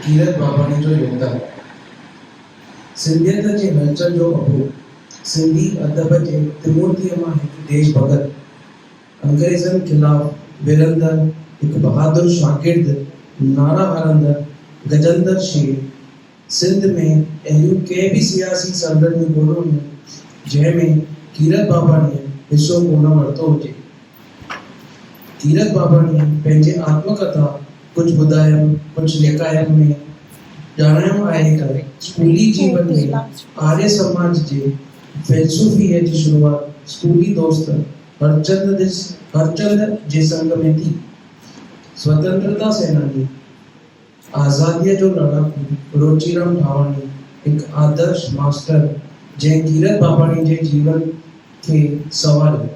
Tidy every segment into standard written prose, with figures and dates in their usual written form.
कीरत बाबाणी जो योगदान। सिंधियत जे हलचल जो अबो, सिंधी अदब जे त्रिमूर्तिअ मां हिकु देश भगत, अंग्रेज़नि खिलाफ विरंदड़, हिकु बहादुर शागिर्द, नारा हणंदड़, गजंदड़ शेर। सिंध में अहिड़ियूं के भी सियासी सरगर्मियूं कोन हुयूं जंहिंमें कीरत बाबाणीअ हिस्सो कोन वरितो हुजे। कीरत बाबाणीअ पंहिंजे आत्मकथा कुझु ॿुधायमि कुझु लिकायमि में ॼाणायो आहे त स्कूली जीवन में आर्य समाज जे फ़िलसफ़ीअ जी शुरूआत स्कूली दोस्त हरचंद जे संग में थी। स्वतंत्रता सेनानी, आज़ादीअ जो लड़ाकू रोचीराम ठावाणी हिकु आदर्श मास्टर जंहिं कीरत बाबाणी जे जीवन खे संवारियो।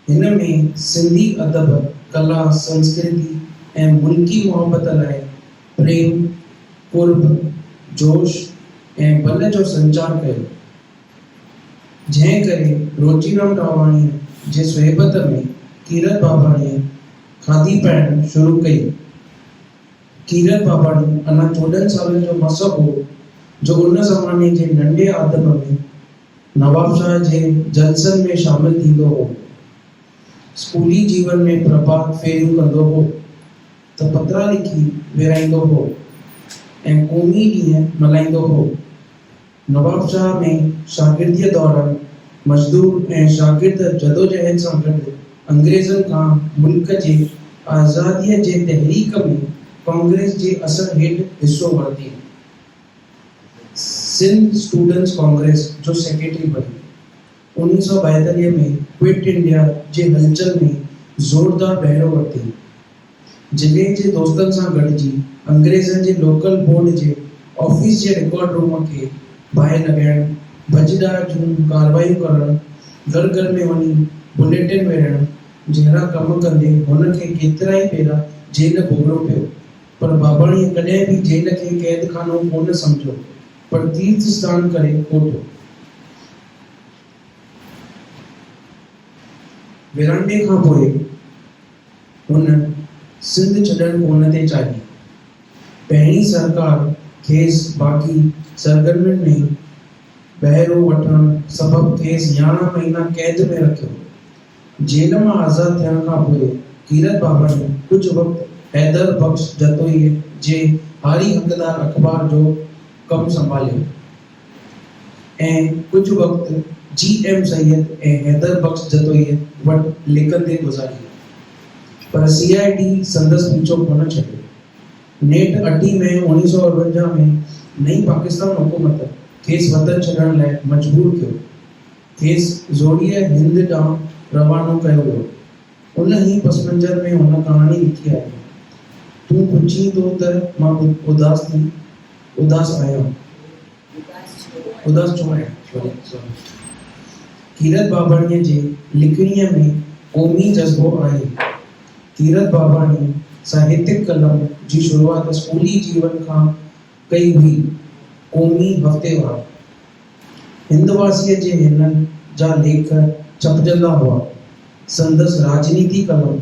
हिन में सिंधी अदब, कला, संस्कृति ऐं मुल्की मोहब्बत लाइ प्रेम, कुर्ब, जोश ऐं बल जो संचार कयो, जंहिं करे रोचीराम ठावाणीअ जे सोहबत में कीरत बाबाणीअ खादी पाइणु शुरू कई। कीरत बाबाणी अञा 14 सालनि जो मसो हो जो उन ज़माने जे नंढे आदम में नवाबशाह जे जलसनि में शामिल थींदो हो। स्कूली जीवन में प्रभात फेरियूं कंदो हो त पत्रा लिखी विराईंदो हो ऐं क़ौमी ॾींहं मल्हाईंदो हो। नवाबशाह में शागिर्दीअ दौरान मज़दूर ऐं शागिर्द जदोजहद सां गॾु अंग्रेज़नि खां मुल्क जे आज़ादीअ जे तहरीक में कांग्रेस जे असर हेठि हिस्सो वरिती। सिंध स्टूडेंट्स कांग्रेस जो सेक्रेटरी बणी। 1942 में क्विट इंडिया जे हलचल में ज़ोरदार बहिरो वरिती। जिले जे दोस्तनि सां गॾिजी अंग्रेज़नि जे लोकल बोर्ड जे ऑफिस जे रिकॉर्ड रूम खे बाहि लॻाइणु, भॼ जूं कार्रवाइयूं करणु, घर में वञी बुलेटिन विरहणु जहिड़ा कम कंदे हुन खे केतिरा ई भेरा जेल भोॻिणो पियो। पर बाबाणीअ कॾहिं बि जेल खे क़ैद खानो कोन सम्झो, पर तीर्थ स्थान करे कोठो। विरहाङे खां पोइ हुन सिंध छॾणु कोन थे चाहियो। पहिरीं सरकार खेसि बाक़ी सरगर्मियुनि में बहिरो वठण सबबु खेसि 11 महीना क़ैद में रखियो। जेल मां आज़ाद थियण खां पोइ कीरत बाबाणी कुझु वक़्तु हैदर बख्श जतोई जे हारी हक़दार अख़बार जो कमु संभालियो ऐं कुझु वक़्तु G.M. सैयद ऐं हैदर बख्श जतोई वटि लिखंदे गुज़ारियो। पर CID संदसि पीछो कोन छॾियो। नेठ 8 मई 1952 में नई पाकिस्तान हुकूमत खेसि वतन छॾण लाइ मजबूर कयो। खेसि ज़ोड़ीअ हिंद ॾांहुं रवानो कयो वियो। उन ई पसमंज़र में हुन कहाणी लिखी आहे, तूं पुछीं थो त मां उदास आहियां, उदास छो आहियां। कीरत बाबाणीअ जे लिखणीअ में क़ौमी जज़्बो आहे। कीरत बाबाणी साहित्यिक कलम जी शुरूआत स्कूली जीवन खां कई हुई। क़ौमी हफ़्तेवार हिंदवासीअ जे हिननि जा लेख छपजंदा हुआ। संदसि राजनीति कलम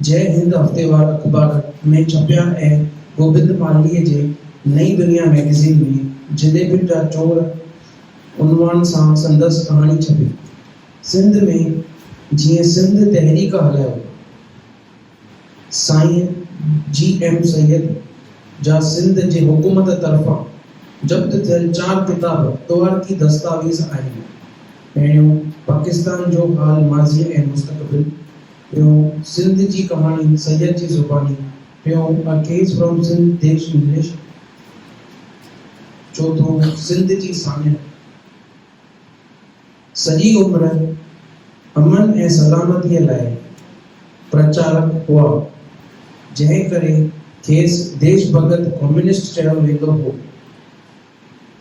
जय हिंद हफ़्तेवार अख़बार में छपिया ऐं गोबिंद मालीअ जे नई दुनिया मैगज़ीन में जलेबियुनि जा चोर उनवान सां संदसि कहाणी छपी। सिंध में जीअं सिंध तहरीक हलायो, साईं G.M. सैयद जा सिंध जे हुकूमत तरफ़ां ज़ब्त थियल 4 किताब तवारकी दस्तावेज़ आहिनि। पहिरियों पाकिस्तान जो हाल, माज़ी ऐं मुस्तक़बिल। ॿियों सिंध जी कहाणी सैयद जी ज़ुबानी। टियों अ केस फ्रॉम सिंध देश इंग्लिश। चौथों सिंध जी सामिया। सॼी उमिरि अमन ऐं सलामतीअ लाइ प्रचारक हुआ, जंहिं करे खेसि देश भगत कम्युनिस्ट चयो वेंदो हो।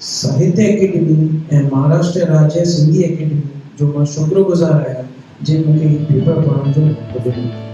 साहित्य अकेडमी ऐं महाराष्ट्र राज्य सिंधी अकेडमी जो मां शुक्रगुज़ार आहियां जे मूंखे पेपर पढ़ण जो मौक़ो ॾिनो।